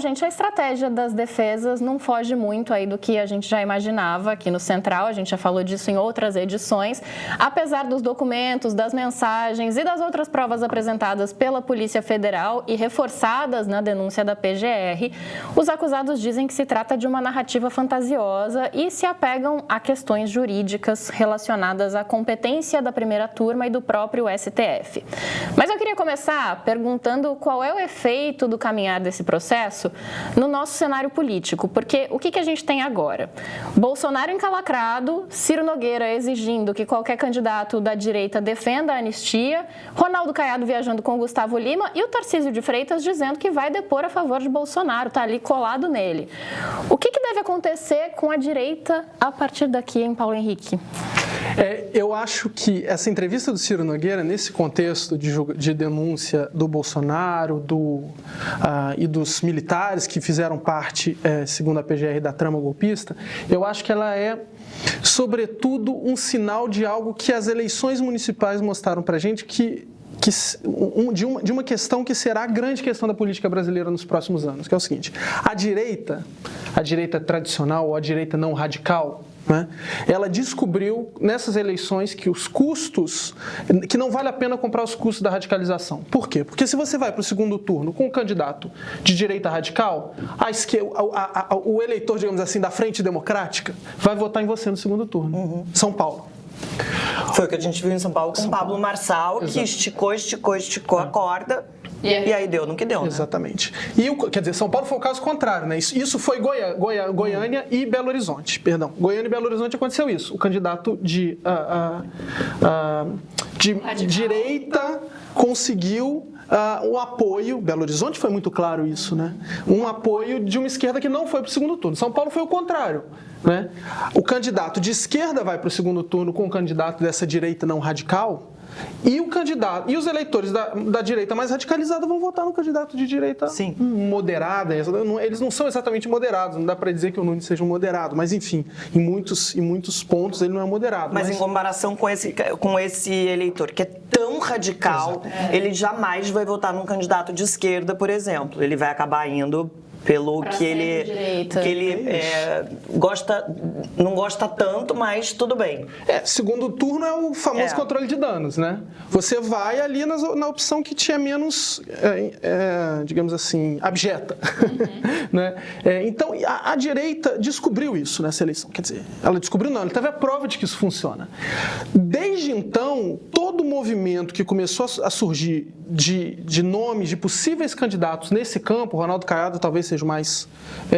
gente, a estratégia das defesas não foge muito aí do que a gente já imaginava aqui no Central, a gente já falou disso em outras edições. Apesar dos documentos, das mensagens e das outras provas apresentadas pela Polícia Federal e reforçadas na denúncia da PGR, os acusados dizem que se trata de uma narrativa fantasiosa e se apegam a questões jurídicas relacionadas à competência da primeira turma e do próprio STF. Mas eu queria começar perguntando qual é o efeito do caminhar desse processo no nosso cenário político, porque o que a gente tem agora? Bolsonaro encalacrado, Ciro Nogueira exigindo que qualquer candidato da direita defenda a anistia, Ronaldo Caiado viajando com Gustavo Lima e o Tarcísio de Freitas dizendo que vai depor a favor de Bolsonaro, está ali colado nele. O que deve acontecer com a direita a partir daqui, hein, Paulo Henrique? Eu acho que essa entrevista do Ciro Nogueira, nesse contexto de denúncia do Bolsonaro e dos militares que fizeram parte, segundo a PGR, da trama golpista, eu acho que ela é, sobretudo, um sinal de algo que as eleições municipais mostraram para a gente, de uma questão que será a grande questão da política brasileira nos próximos anos, que é o seguinte: a direita tradicional ou a direita não radical, né, ela descobriu nessas eleições que os custos, que não vale a pena comprar os custos da radicalização. Por quê? Porque se você vai para o segundo turno com um candidato de direita radical, o eleitor, digamos assim, da Frente Democrática vai votar em você no segundo turno. São Paulo. Foi o que a gente viu em São Paulo com o Pablo Marçal, que esticou a corda. E aí deu no que deu, né? Exatamente. Quer dizer, São Paulo foi o caso contrário, né? Isso foi Goiânia e Belo Horizonte, perdão. Goiânia e Belo Horizonte aconteceu isso. O candidato de direita conseguiu um apoio, Belo Horizonte foi muito claro isso, né? Um apoio de uma esquerda que não foi para o segundo turno. São Paulo foi o contrário, né? O candidato de esquerda vai para o segundo turno com o candidato dessa direita não radical, e os eleitores da direita mais radicalizada vão votar no candidato de direita moderada. Eles não são exatamente moderados, não dá para dizer que o Nunes seja um moderado, mas enfim, em muitos pontos ele não é moderado. Mas em comparação com esse eleitor que é tão radical, ele jamais vai votar num candidato de esquerda, por exemplo. Ele vai acabar indo pelo que ele não gosta tanto, mas tudo bem. Segundo turno é o famoso controle de danos, né? Você vai ali na opção que te é menos, digamos assim, abjeta. Né? Então, a direita descobriu isso nessa eleição. Quer dizer, ela descobriu não, ela teve a prova de que isso funciona. Desde então, todo o movimento que começou a surgir de nomes de possíveis candidatos nesse campo, Ronaldo Caiado talvez seja o mais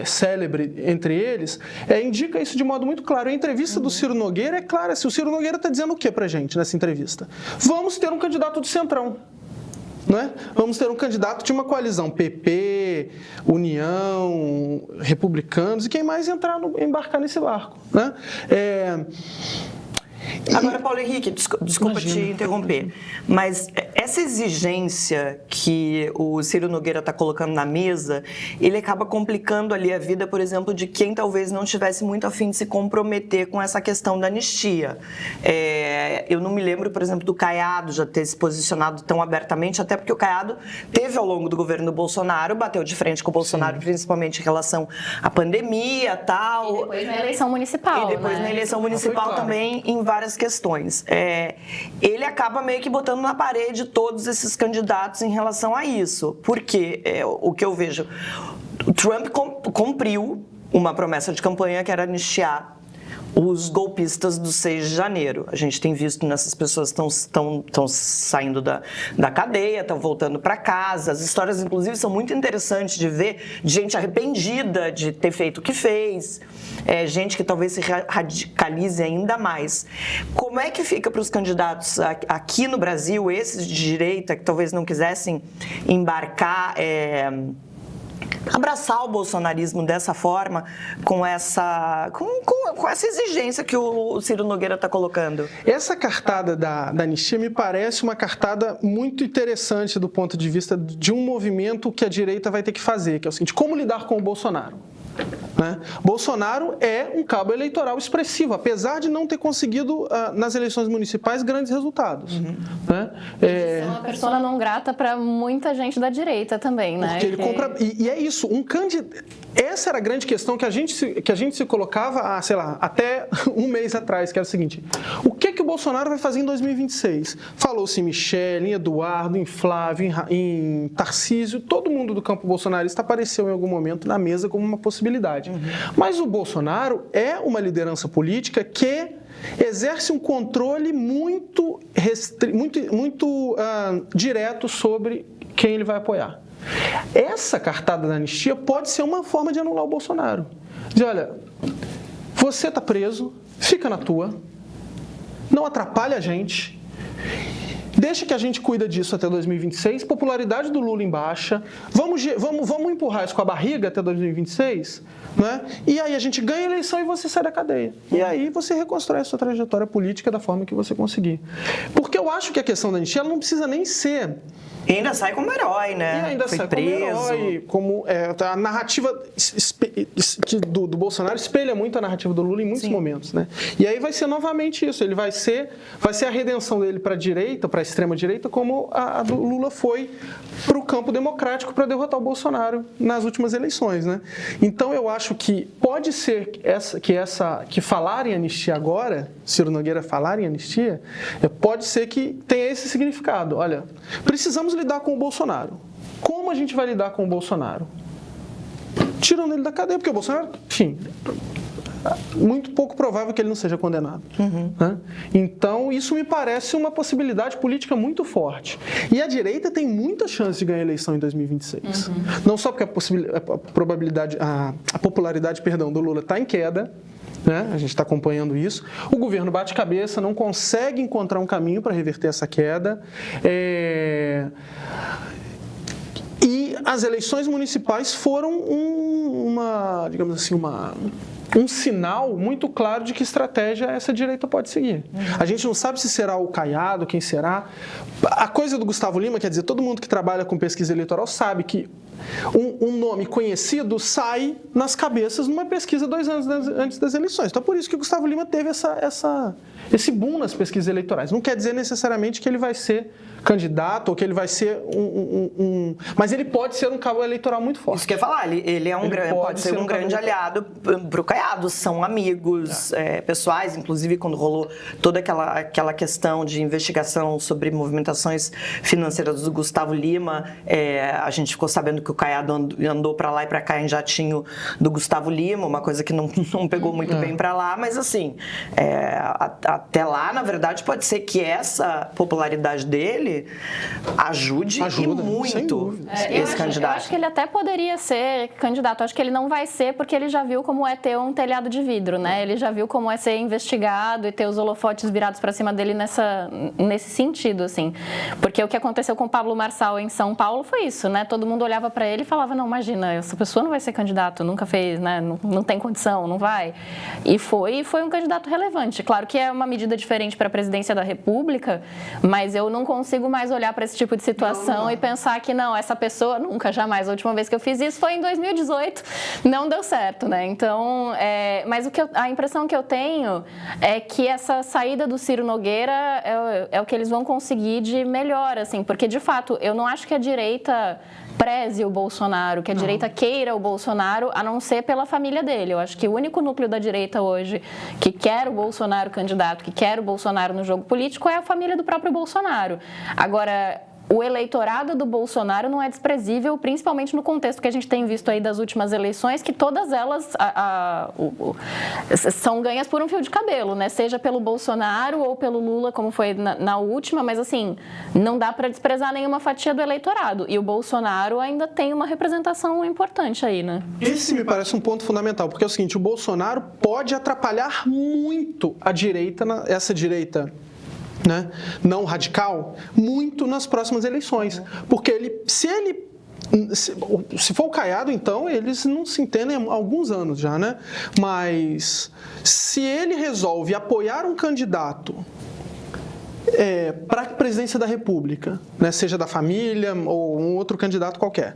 célebre entre eles, indica isso de modo muito claro. A entrevista do Ciro Nogueira é clara. O Ciro Nogueira está dizendo o que pra gente nessa entrevista? Vamos ter um candidato do Centrão. Né? Vamos ter um candidato de uma coalizão PP, União, Republicanos e quem mais embarcar nesse barco. Né? Agora, Paulo Henrique, desculpa te interromper, mas essa exigência que o Ciro Nogueira está colocando na mesa, ele acaba complicando ali a vida, por exemplo, de quem talvez não tivesse muito a fim de se comprometer com essa questão da anistia. Eu não me lembro, por exemplo, do Caiado já ter se posicionado tão abertamente, até porque o Caiado teve, ao longo do governo do Bolsonaro, bateu de frente com o Bolsonaro, principalmente em relação à pandemia e tal. E depois na eleição municipal. E depois na eleição municipal também, em várias questões. Ele acaba meio que botando na parede todos esses candidatos em relação a isso. Porque o que eu vejo, o Trump cumpriu uma promessa de campanha que era anistiar os golpistas do 6 de janeiro. A gente tem visto nessas pessoas que estão saindo da cadeia, estão voltando para casa. As histórias, inclusive, são muito interessantes de ver, de gente arrependida de ter feito o que fez, gente que talvez se radicalize ainda mais. Como é que fica para os candidatos aqui no Brasil, esses de direita, que talvez não quisessem embarcar, abraçar o bolsonarismo dessa forma, com essa exigência que o Ciro Nogueira está colocando? Essa cartada da anistia me parece uma cartada muito interessante do ponto de vista de um movimento que a direita vai ter que fazer, que é o seguinte: como lidar com o Bolsonaro? Né? Bolsonaro é um cabo eleitoral expressivo, apesar de não ter conseguido, nas eleições municipais, grandes resultados. Né? É uma persona não grata para muita gente da direita também, né? Porque ele compra... E é isso, essa era a grande questão que a gente se colocava, sei lá, até um mês atrás, que era o seguinte: o que o Bolsonaro vai fazer em 2026? Falou-se em Michele, em Eduardo, em Flávio, em Tarcísio, todo mundo do campo bolsonarista apareceu em algum momento na mesa como uma possibilidade. Mas o Bolsonaro é uma liderança política que exerce um controle muito direto sobre quem ele vai apoiar. Essa cartada da anistia pode ser uma forma de anular o Bolsonaro. Dizer, olha, você está preso, fica na tua, não atrapalha a gente, deixa que a gente cuida disso até 2026, popularidade do Lula em baixa, vamos empurrar isso com a barriga até 2026, né? E aí a gente ganha a eleição e você sai da cadeia. E aí você reconstrói a sua trajetória política da forma que você conseguir. Porque eu acho que a questão da anistia ela não precisa nem ser... E ainda sai como herói, né? E ainda sai preso. como herói, a narrativa do Bolsonaro espelha muito a narrativa do Lula em muitos momentos, né? E aí vai ser novamente isso, ele vai ser a redenção dele para a direita, para a extrema-direita, como a do Lula foi para o campo democrático para derrotar o Bolsonaro nas últimas eleições, né? Então eu acho que pode ser que falar em anistia agora, Ciro Nogueira falar em anistia, pode ser que tenha esse significado. Olha, precisamos lidar com o Bolsonaro. Como a gente vai lidar com o Bolsonaro? Tirando ele da cadeia, porque o Bolsonaro, enfim, muito pouco provável que ele não seja condenado. Né? Então, isso me parece uma possibilidade política muito forte. E a direita tem muita chance de ganhar a eleição em 2026. Não só porque a popularidade do Lula está em queda, né? A gente está acompanhando isso. O governo bate cabeça, não consegue encontrar um caminho para reverter essa queda. E as eleições municipais foram um sinal muito claro de que estratégia essa direita pode seguir. A gente não sabe se será o Caiado, quem será. A coisa do Gustavo Lima, quer dizer, todo mundo que trabalha com pesquisa eleitoral sabe que um nome conhecido sai nas cabeças numa pesquisa 2 anos antes das eleições. Então, por isso que o Gustavo Lima teve esse boom nas pesquisas eleitorais. Não quer dizer necessariamente que ele vai ser candidato ou que ele vai ser mas ele pode ser um cabo eleitoral muito forte. Isso que eu ia falar, ele pode ser um grande aliado para o Caiado. São amigos pessoais, inclusive quando rolou toda aquela questão de investigação sobre movimentações financeiras do Gustavo Lima, a gente ficou sabendo que o Caiado andou para lá e para cá em jatinho do Gustavo Lima, uma coisa que não pegou muito bem para lá, mas assim, até lá, na verdade, pode ser que essa popularidade dele ajuda e muito esse candidato. Eu acho que ele até poderia ser candidato. Acho que ele não vai ser porque ele já viu como é ter um telhado de vidro, né? Ele já viu como é ser investigado e ter os holofotes virados para cima dele nesse sentido, assim. Porque o que aconteceu com o Pablo Marçal em São Paulo foi isso, né? Todo mundo olhava para ele e falava, não, imagina, essa pessoa não vai ser candidato, nunca fez, né? Não tem condição, não vai. E foi um candidato relevante. Claro que é uma medida diferente para a presidência da República, mas eu não consigo mais olhar para esse tipo de situação e pensar que não, essa pessoa nunca, jamais. A última vez que eu fiz isso foi em 2018, não deu certo, né? Então, mas a impressão que eu tenho é que essa saída do Ciro Nogueira é o que eles vão conseguir de melhor, assim, porque de fato eu não acho que a direita preze o Bolsonaro, que a direita queira o Bolsonaro, a não ser pela família dele. Eu acho que o único núcleo da direita hoje que quer o Bolsonaro candidato, que quer o Bolsonaro no jogo político é a família do próprio Bolsonaro. Agora, o eleitorado do Bolsonaro não é desprezível, principalmente no contexto que a gente tem visto aí das últimas eleições, que todas elas são ganhas por um fio de cabelo, né? Seja pelo Bolsonaro ou pelo Lula, como foi na última, mas assim, não dá para desprezar nenhuma fatia do eleitorado. E o Bolsonaro ainda tem uma representação importante aí, né? Esse me parece um ponto fundamental, porque é o seguinte, o Bolsonaro pode atrapalhar muito a direita, essa direita, né, não radical, muito nas próximas eleições. Porque se for o Caiado, então, eles não se entendem há alguns anos já, né? Mas se ele resolve apoiar um candidato para a presidência da República, né, seja da família ou um outro candidato qualquer,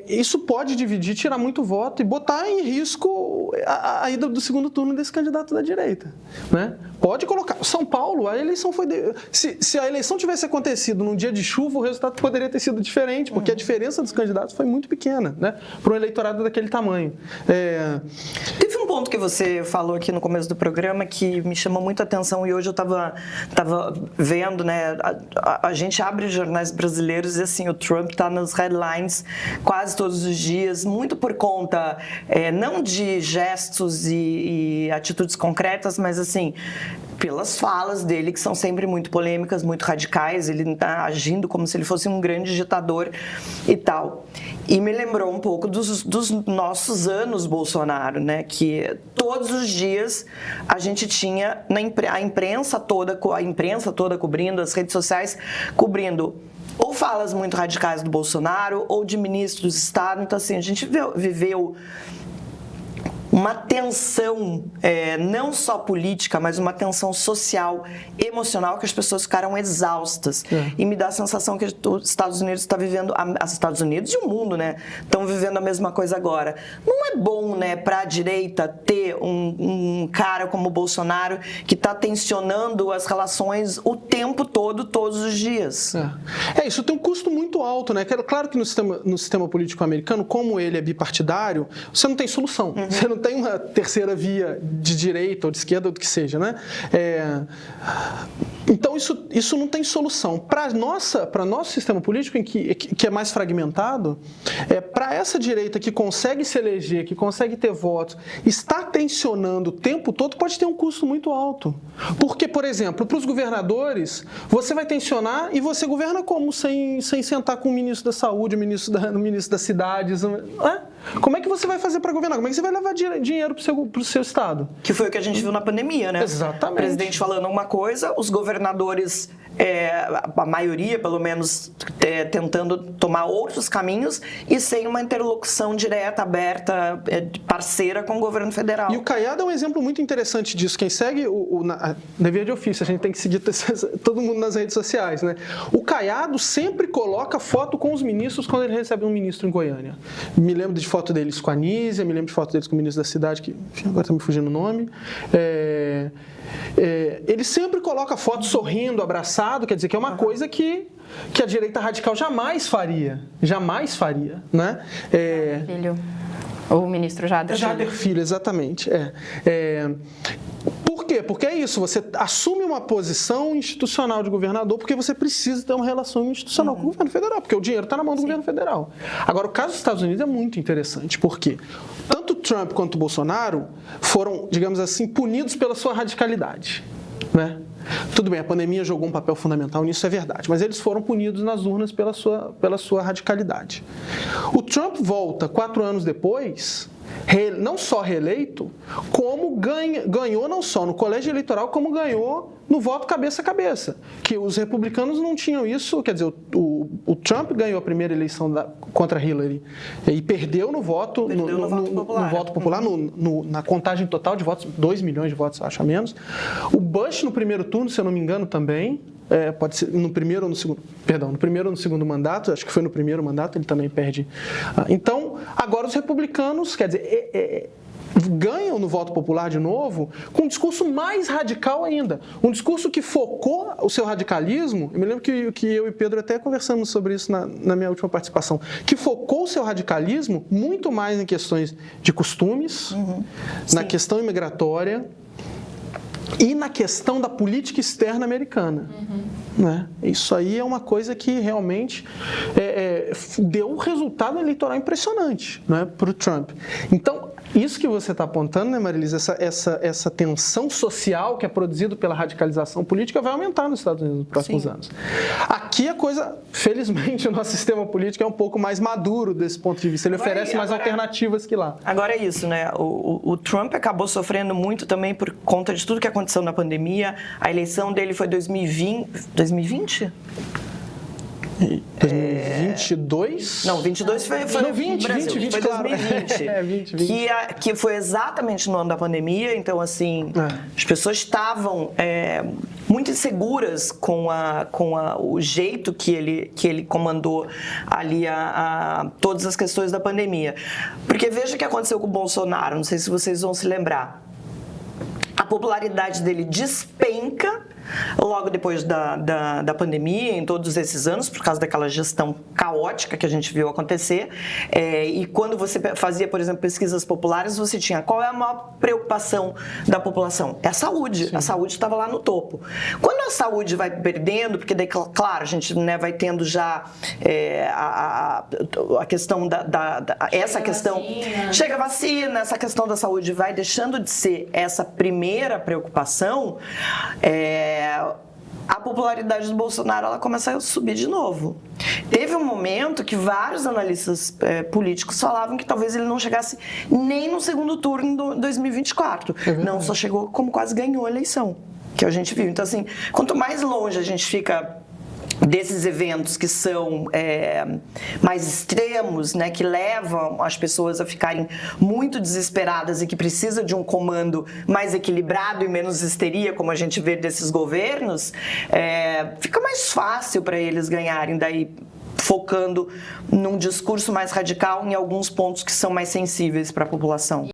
isso pode dividir, tirar muito voto e botar em risco a ida do segundo turno desse candidato da direita, né? Pode colocar. São Paulo, a eleição foi... Se a eleição tivesse acontecido num dia de chuva, o resultado poderia ter sido diferente, porque a diferença dos candidatos foi muito pequena, né, para um eleitorado daquele tamanho. Teve um ponto que você falou aqui no começo do programa que me chamou muita atenção e hoje eu estava vendo, né, a gente abre jornais brasileiros e assim, o Trump está nas headlines quase todos os dias, muito por conta não de gestos e atitudes concretas, mas assim, pelas falas dele, que são sempre muito polêmicas, muito radicais, ele está agindo como se ele fosse um grande ditador e tal. E me lembrou um pouco dos nossos anos Bolsonaro, né? Que todos os dias a gente tinha a imprensa toda cobrindo, as redes sociais cobrindo ou falas muito radicais do Bolsonaro ou de ministros do Estado. Então, assim, a gente viveu uma tensão, não só política, mas uma tensão social, emocional, que as pessoas ficaram exaustas. E me dá a sensação que os Estados Unidos está vivendo, os Estados Unidos e o mundo, né, estão vivendo a mesma coisa agora. Não é bom, né, para a direita ter um cara como o Bolsonaro que está tensionando as relações o tempo todo, todos os dias. Isso tem um custo muito alto, né? Claro que no sistema político americano, como ele é bipartidário, você não tem solução. Você não tem uma terceira via de direita ou de esquerda ou do que seja, né? Então, isso não tem solução. Para nosso sistema político, que é mais fragmentado, para essa direita que consegue se eleger, que consegue ter votos, está tensionando o tempo todo, pode ter um custo muito alto. Porque, por exemplo, para os governadores, você vai tensionar e você governa como? Sem sentar com o ministro da Saúde, o ministro das Cidades. Como é que você vai fazer para governar? Como é que você vai levar dinheiro para o seu estado? Que foi o que a gente viu na pandemia, né? Exatamente. O presidente falando uma coisa, os governadores, a maioria, pelo menos, tentando tomar outros caminhos e sem uma interlocução direta, aberta, parceira com o governo federal. E o Caiado é um exemplo muito interessante disso. Quem segue o dever de ofício, a gente tem que seguir todo mundo nas redes sociais, né? O Caiado sempre coloca foto com os ministros quando ele recebe um ministro em Goiânia. Me lembro de foto deles com a Anísia, me lembro de foto deles com o ministro da cidade, que agora está me fugindo o nome. Ele sempre coloca foto sorrindo, abraçado, quer dizer que é uma coisa que a direita radical jamais faria, né? Filho. O ministro Jader Filho. Jader Filho, exatamente. Por quê? Porque é isso, você assume uma posição institucional de governador porque você precisa ter uma relação institucional com o governo federal, porque o dinheiro está na mão do governo federal. Agora, o caso dos Estados Unidos é muito interessante, porque tanto Trump quanto o Bolsonaro foram, digamos assim, punidos pela sua radicalidade, né? Tudo bem, a pandemia jogou um papel fundamental nisso, é verdade, mas eles foram punidos nas urnas pela sua radicalidade. O Trump volta 4 anos depois, não só reeleito, como ganhou não só no colégio eleitoral, como ganhou no voto cabeça a cabeça, que os republicanos não tinham isso. Quer dizer, o Trump ganhou a primeira eleição contra Hillary e perdeu no voto popular, na contagem total de votos, 2 milhões de votos, acho, a menos. O Bush, no primeiro turno, se eu não me engano, também, pode ser no primeiro ou no segundo mandato, acho que foi no primeiro mandato, ele também perde. Então, agora os republicanos, quer dizer, ganham no voto popular de novo com um discurso mais radical ainda. Um discurso que focou o seu radicalismo. Eu me lembro que eu e Pedro até conversamos sobre isso na minha última participação. Que focou o seu radicalismo muito mais em questões de costumes, na questão imigratória e na questão da política externa americana. Né? Isso aí é uma coisa que realmente deu um resultado eleitoral impressionante, né, para o Trump. Então, isso que você está apontando, né, Marilisa, essa tensão social que é produzida pela radicalização política vai aumentar nos Estados Unidos nos próximos anos. Aqui a coisa, felizmente, o nosso sistema político é um pouco mais maduro desse ponto de vista. Ele oferece mais alternativas que lá. Agora é isso, né? O Trump acabou sofrendo muito também por conta de tudo que aconteceu na pandemia. A eleição dele foi 2020? 2020 22? Não, 22 foi Não, 20, Brasil, 20, foi claro. 2020. 20. Que foi exatamente no ano da pandemia, então assim, as pessoas estavam muito inseguras com o jeito que ele comandou ali todas as questões da pandemia. Porque veja o que aconteceu com o Bolsonaro, não sei se vocês vão se lembrar. A popularidade dele despenca logo depois da pandemia, em todos esses anos, por causa daquela gestão caótica que a gente viu acontecer. E quando você fazia, por exemplo, pesquisas populares, você tinha qual é a maior preocupação da população? É a saúde. Sim. A saúde estava lá no topo. Quando a saúde vai perdendo, porque daí, claro, a gente vai tendo já a questão essa questão... Chega a vacina, essa questão da saúde vai deixando de ser essa primeira preocupação, a popularidade do Bolsonaro ela começa a subir de novo. Teve um momento que vários analistas políticos falavam que talvez ele não chegasse nem no segundo turno de 2024. Não, só chegou como quase ganhou a eleição, que a gente viu. Então, assim, quanto mais longe a gente fica desses eventos que são mais extremos, né, que levam as pessoas a ficarem muito desesperadas e que precisa de um comando mais equilibrado e menos histeria, como a gente vê desses governos, fica mais fácil para eles ganharem, daí focando num discurso mais radical em alguns pontos que são mais sensíveis para a população.